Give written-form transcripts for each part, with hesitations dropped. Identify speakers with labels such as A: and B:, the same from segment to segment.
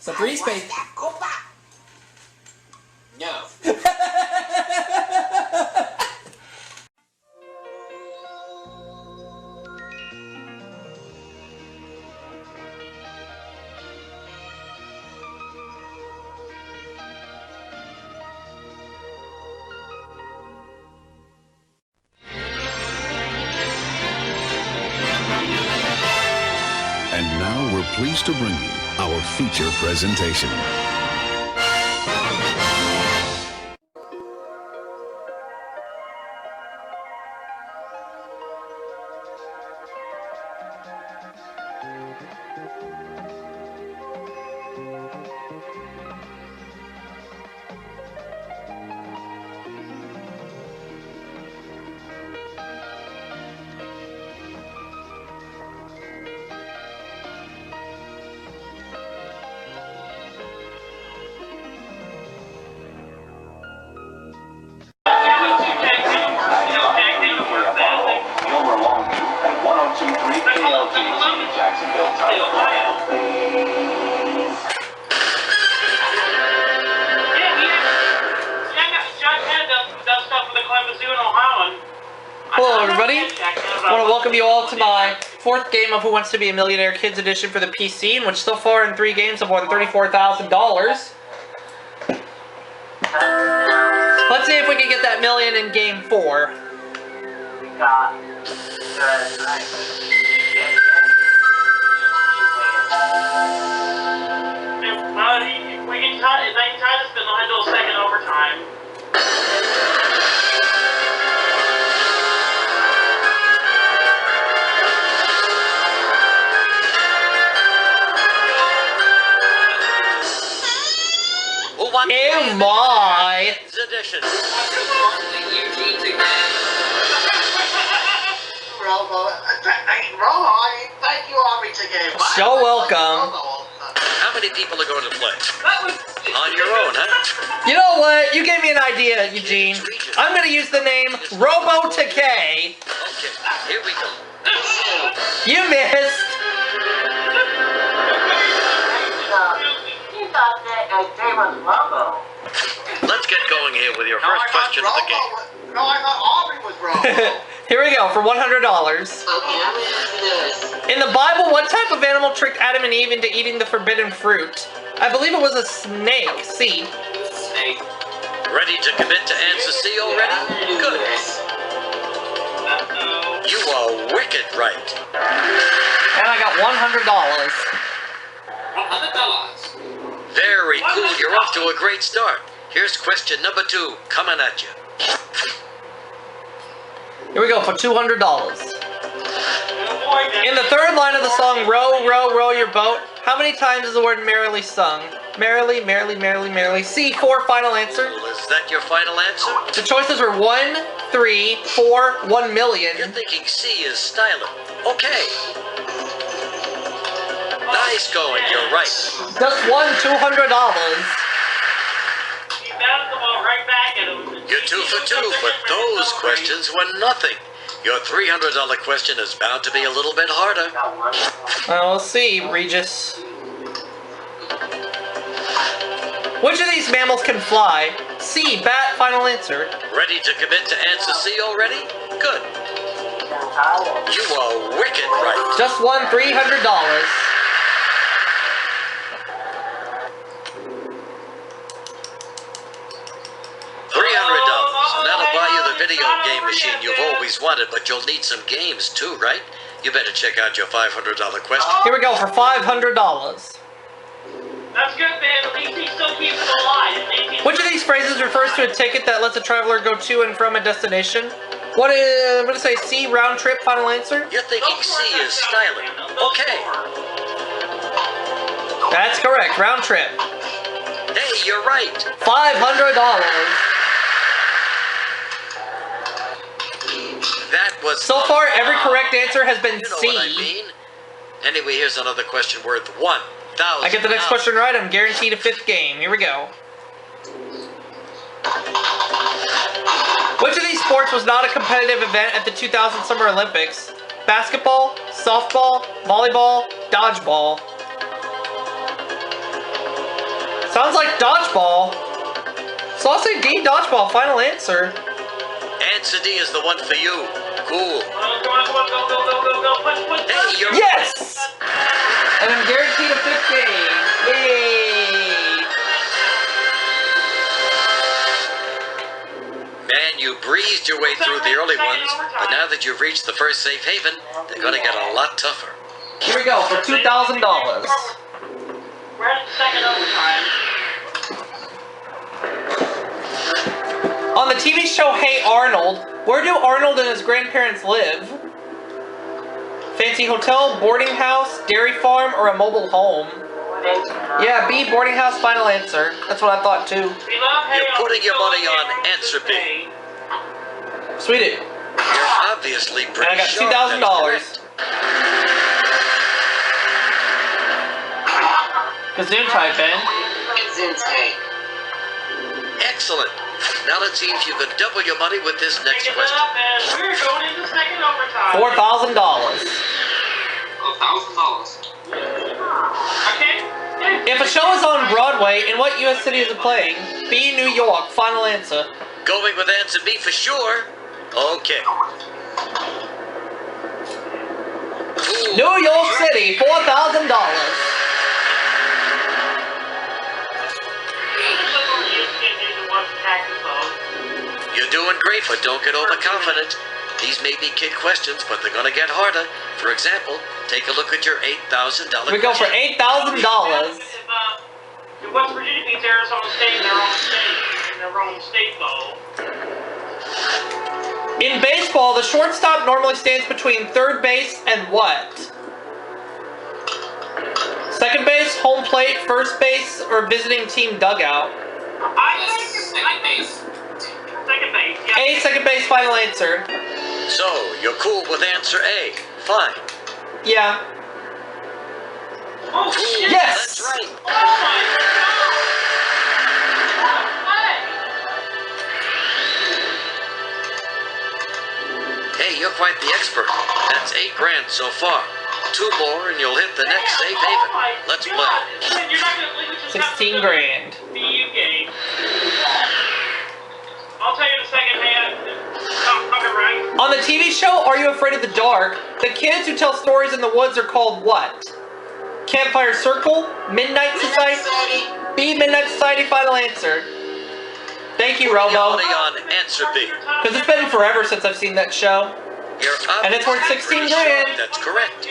A: Sa free space.
B: No.
C: And now we're pleased to bring you our feature presentation.
A: Hello everybody, I want to welcome you all to my 4th game of Who Wants to Be a Millionaire Kids Edition for the PC, in which so far in 3 games I've won $34,000. Let's see if we can get that million in game 4.
D: They can try to spin the until second overtime.
A: Oh my!
B: Edition.
A: So welcome.
B: How many people are going to play? On your own, huh?
A: You know what? You gave me an idea, Eugene. I'm going to use the name Robo2K.
B: Okay, here we go.
A: You missed.
B: Let's get going here with your first question of the game.
D: No, I thought Aubrey was Robo.
A: Here we go for $100. In the Bible, what type of animal tricked Adam and Eve into eating the forbidden fruit? I believe it was a snake. C.
B: Snake. Ready to commit to answer C already? Good. You are wicked right.
A: And I got $100.
D: $100.
B: Very cool. You're off to a great start. Here's question number 2 coming at you.
A: Here we go for $200. In the 3rd line of the song, Row, row, row your boat, how many times is the word merrily sung? Merrily, merrily, merrily, merrily. C, 4, final answer.
B: Is that your final answer?
A: The choices were 1, 3, 4, 1 million.
B: You're thinking C is styling. Okay. Nice going, you're right.
A: Just won $200.
B: You're 2 for 2, but those questions were nothing. Your $300 question is bound to be a little bit harder.
A: Well, we'll see, Regis. Which of these mammals can fly? C, bat, final answer.
B: Ready to commit to answer C already? Good. You are wicked right.
A: Just won $300.
B: $300. That'll buy you the video game machine you've always wanted, but you'll need some games too, right? You better check out your $500 question.
A: Here we go for $500.
D: That's good, man. At least he still keeps it alive.
A: Which of these phrases refers to a ticket that lets a traveler go to and from a destination? What is, I'm going to say C, round trip, final answer?
B: You're thinking C is styling. Okay.
A: That's correct, round trip.
B: Hey, you're right.
A: $500.
B: That was...
A: So far, every correct answer has been
B: You know
A: C.
B: what I mean. Anyway, here's another question worth $1,000.
A: I get the next question right, I'm guaranteed a 5th game. Here we go. Which of these sports was not a competitive event at the 2000 Summer Olympics? Basketball, softball, volleyball, dodgeball. Sounds like dodgeball. So I'll say D, dodgeball. Final answer.
B: Answer D is the one for you. Cool.
D: Come on, go. Push.
B: Hey, you're...
A: Yes! And I'm guaranteed a 5th game. Yay!
B: Man, you breezed your way through the early ones, but now that you've reached the first safe haven, they're gonna get a lot tougher.
A: Here we go for $2,000.
D: We're at second overtime.
A: On the TV show Hey Arnold, where do Arnold and his grandparents live? Fancy hotel, boarding house, dairy farm, or a mobile home? Yeah, B, boarding house, final answer. That's what I thought too.
B: You're putting your money on answer B.
A: Sweetie.
B: You're obviously
A: And
B: pretty
A: I got
B: sharp.
A: $2,000. Gazoon type in.
B: Excellent. Now let's see if you can double your money with this next question.
D: We're going into second overtime.
A: $4,000.
D: Okay.
A: If a show is on Broadway, in what U.S. city is it playing? B, New York. Final answer.
B: Going with answer B for sure. Okay. Ooh,
A: New York City, $4,000.
B: You're doing great, but don't get overconfident. These may be kid questions, but they're gonna get harder. For example, take a look at your $8,000
A: We go for $8,000.
D: If West Virginia beats Arizona State in their own state, though.
A: In baseball, the shortstop normally stands between third base and what? Second base, home plate, first base, or visiting team dugout?
D: I think second base. Second base, yeah.
A: A, second base, final answer.
B: So, you're cool with answer A. Fine.
A: Yeah.
D: Oh, shit.
A: Yes!
B: That's right.
D: Oh, my God.
B: Hey, you're quite the expert. That's $8,000 so far. 2 more and you'll hit the next safe haven. Let's play.
D: You're not gonna believe what just happened.
A: 16 grand.
D: The UK. I'll tell you in a second, man. Right.
A: On the TV show Are You Afraid of the Dark, the kids who tell stories in the woods are called what? Campfire Circle, Midnight Society, B, Midnight Society, final answer. Thank you, Robo.
B: Money on answer B.
A: Because it's been forever since I've seen that show.
B: You're
A: And it's worth
B: obviously
A: 16
B: pretty sure
A: grand.
B: That's correct.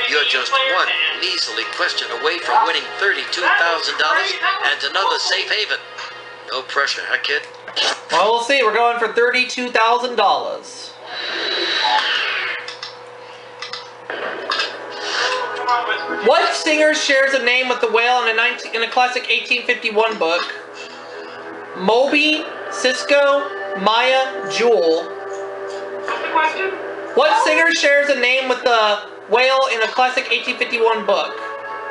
B: You're just one measly question away from winning $32,000 and another safe haven. No pressure, huh, kid?
A: Well, we'll see. We're going for $32,000. What singer shares a name with the whale in a classic 1851 book? Moby, Cisco, Maya, Jewel.
D: What's the question?
A: What singer shares a name with the whale in a classic 1851 book?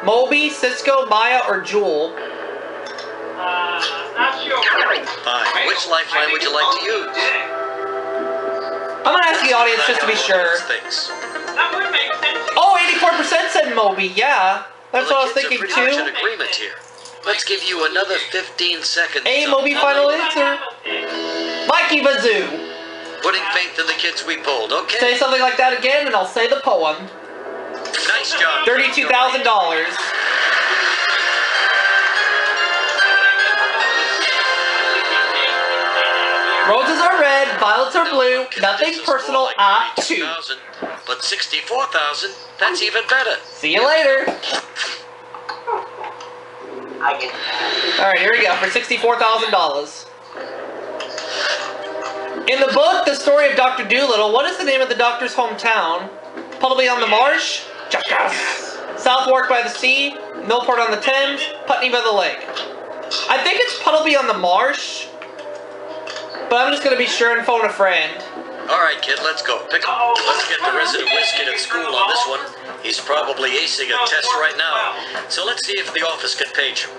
A: Moby, Cisco, Maya, or Jewel?
D: Not sure.
B: Fine. Which lifeline would you like to use?
A: I'm gonna ask the audience just to be sure.
B: Things.
D: That would make sense.
A: Oh, 84% said Moby, yeah. That's what I was
B: Well, the
A: thinking
B: kids are pretty much
A: too.
B: in agreement here. Let's give you another 15 seconds.
A: A, Moby, final answer. Mikey Bazoo.
B: Putting faith in the kids we pulled, okay?
A: Say something like that again and I'll say the poem.
B: Nice job.
A: $32,000. Roses are red, violets are blue, nothing personal, I too.
B: But 64,000, that's even better.
A: See you later. Alright, here we go for $64,000. In the book, The Story of Dr. Dolittle, what is the name of the doctor's hometown? Puddleby on the Marsh? Jackass. Southwark by the Sea? Millport on the Thames? Putney by the Lake? I think it's Puddleby on the Marsh. But I'm just gonna be sure and phone a friend.
B: Alright, kid, let's go. Let's get the resident whiz kid at school on this one. He's probably acing a test right now. So let's see if the office can page him.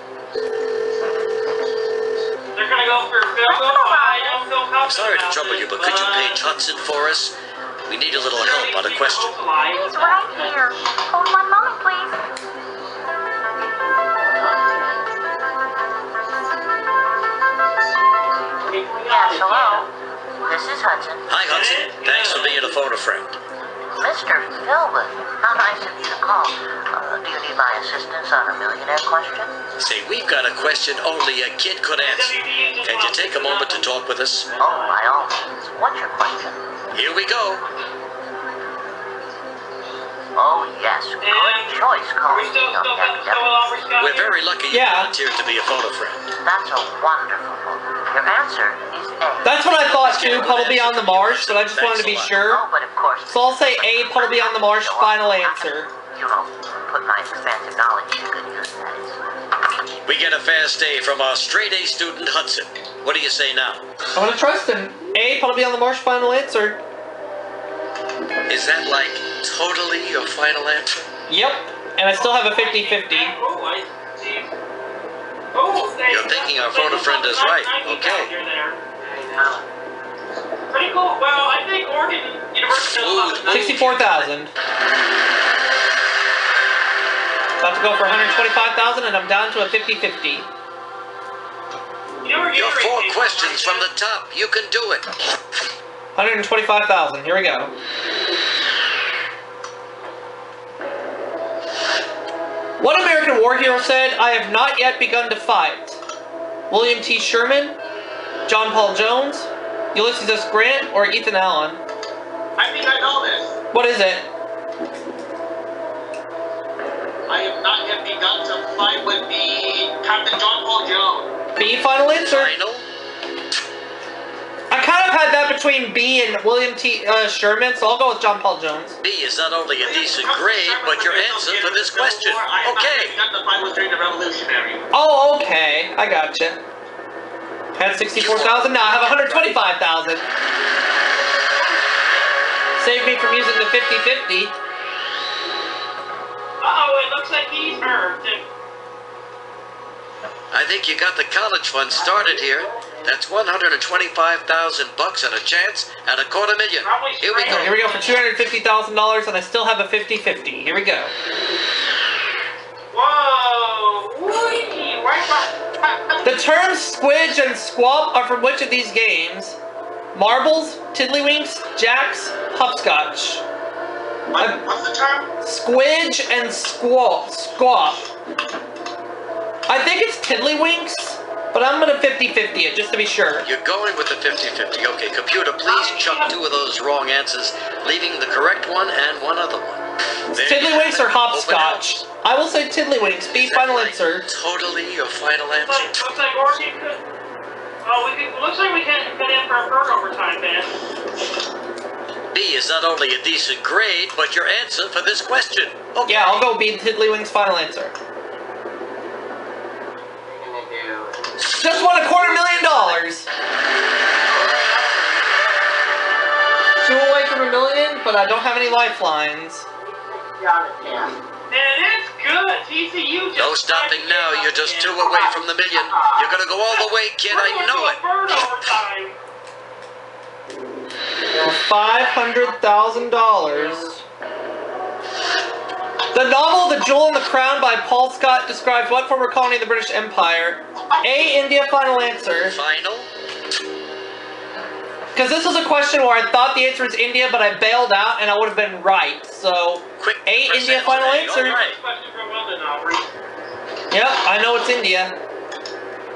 D: They're gonna go for Phil. I don't feel comfortable.
B: sorry to trouble you, but could you page Hudson for us? We need a little help on a question.
E: He's right here. Hold one moment, please. Yes, hello. This is Hudson.
B: Hi, Hudson. Thanks for being a phone a friend.
E: Mr. Philbin, how nice of you to call. Do you need my assistance on a millionaire question?
B: Say, we've got a question only a kid could answer. Can you take a moment to talk with us?
E: Oh, by all means. What's your question?
B: Here we go.
E: Oh, yes. Good choice calling me, young Debbie.
B: We're very lucky you volunteered to be a phone a friend.
E: That's a wonderful one. Your answer is A.
A: That's what I thought too, Puddle Beyond the Marsh, but I just wanted to be sure.
E: Oh, but of course.
A: So I'll say A, Puddle Beyond the Marsh, final answer.
E: You know, put my expansive knowledge to good use, that is.
B: We get a fast A from our straight A student, Hudson. What do you say now?
A: I'm gonna trust him. A, Puddle Beyond the Marsh, final answer.
B: Is that like totally your final answer?
A: Yep, and I still have a 50-50.
B: You're thinking our phone a friend is right. Okay.
D: Pretty cool. Well, I think Oregon University does about
A: 64,000. About to go for 125,000, and I'm down to a 50-50.
B: Your 4 questions from the top. You can do it.
A: 125,000. Here we go. What American war hero said, "I have not yet begun to fight"? William T. Sherman, John Paul Jones, Ulysses S. Grant, or Ethan Allen?
F: I think I know this.
A: What is it?
F: I have not yet begun to fight with the Captain John Paul Jones.
A: B, final answer?
B: Final?
A: I kind of had that between B and William T. Sherman, so I'll go with John Paul Jones.
B: B is not only a decent grade, but your answer for this question. Okay.
F: The fight was during the Revolutionary.
A: Oh, okay. I gotcha. Had 64,000, now I have 125,000. Saved me from using the 50-50.
D: Uh-oh, it looks like he's hurt.
B: I think you got the college fund started here. That's $125,000 and a chance at $250,000. Here we go.
A: Here we go for $250,000, and I still have a 50-50. Here we go.
D: Whoa! Whee! Right.
A: The terms squidge and squop are from which of these games? Marbles, tiddlywinks, jacks, hopscotch.
F: What's the term?
A: Squidge and squop. I think it's tiddlywinks, but I'm gonna 50-50 it just to be sure.
B: You're going with the 50-50. Okay, computer, please chuck 2 of those wrong answers, leaving the correct one and one other one. There
A: Tiddlywinks or
B: you have it.
A: hopscotch? I will say tiddlywinks. B,
B: Is that
A: final
B: like
A: answer.
B: Totally your final answer?
D: Looks like Oregon could. Oh, looks like we can't get in for a turnover time, man.
B: B is not only a decent grade, but your answer for this question. Okay.
A: Yeah, I'll go B, tiddlywinks, final answer. Just won $250,000. 2 away from $1 million, but I don't have any lifelines.
D: And it's good. TCU just.
B: No stopping now. You're just 2 away from the million. You're gonna go all the way, kid. I know it.
D: We're
A: $500,000. The novel The Jewel in the Crown by Paul Scott describes what former colony of the British Empire? A, India, final answer.
B: Final?
A: Because this was a question where I thought the answer was India, but I bailed out and I would have been right. So,
B: Quick
A: A,
B: percentage
A: India, final
B: A.
A: answer.
B: All right.
A: Yep, I know it's India.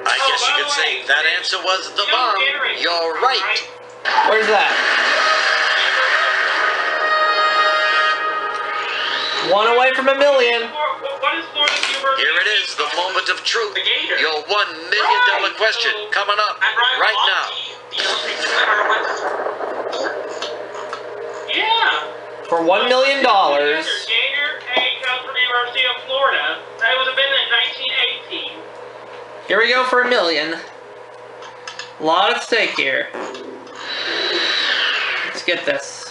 B: I guess you could say that answer was the bomb. You're right.
A: Where's that? 1 away from $1 million.
B: Here it is, the moment of truth. Your $1 million question coming up right now.
D: Yeah.
A: For $1 million.
D: Gator comes from the University of Florida. That would have been in 1918.
A: Here we go for $1 million. A lot at stake here. Let's get this.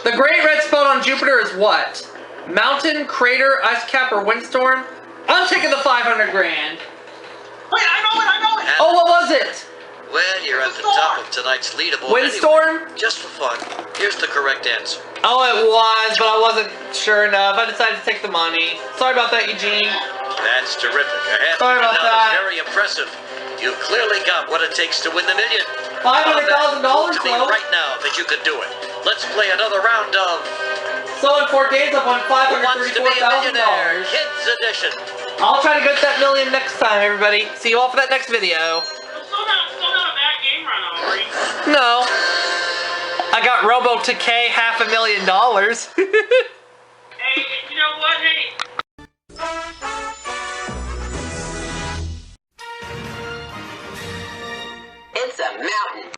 A: The Great Red Spot on Jupiter is what? Mountain, crater, ice cap, or windstorm? I'm taking the $500,000.
F: Wait, I know it!
A: Oh, what was it?
B: Well, you're at the top of tonight's leaderboard.
A: Windstorm?
B: Anyway, just for fun, here's the correct answer.
A: Oh, it was, but I wasn't sure enough. I decided to take the money. Sorry about that, Eugene.
B: That's terrific. A half
A: Sorry
B: million
A: about
B: dollars,
A: that.
B: very impressive. You clearly got what it takes to win the million.
A: $500,000,
B: Prove to me
A: though.
B: right now that you can do it. Let's play another round of
A: So in 4 days, I've won
B: Who Wants to Be a Millionaire
A: $534,000.
B: Kids Edition.
A: I'll try to get that million next time, everybody. See you all for that next video.
D: Still not a bad game run, Aubrey.
A: No. I got Robo to K $500,000.
D: Hey, you know what? Hey,